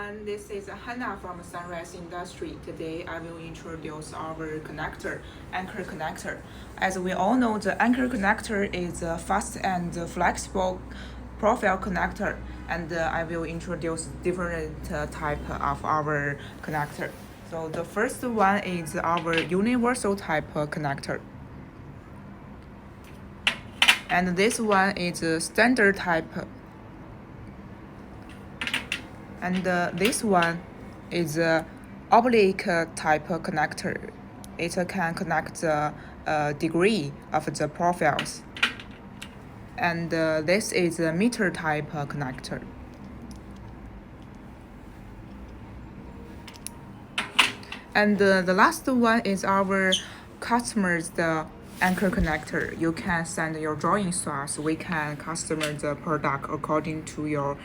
everyone, this is Hannah from Sunrise Industry. Today I will introduce our connector, anchor connector. As we all know, the anchor connector is a fast and flexible profile connector, and I will introduce different type of our connector. So the first one is our universal type connector. And this one is a standard type. And this one is a oblique type connector. It can connect the degree of the profiles. And this is a meter type connector. And the last one is our customers the anchor connector. You can send your drawings to us. We can customize the product according to your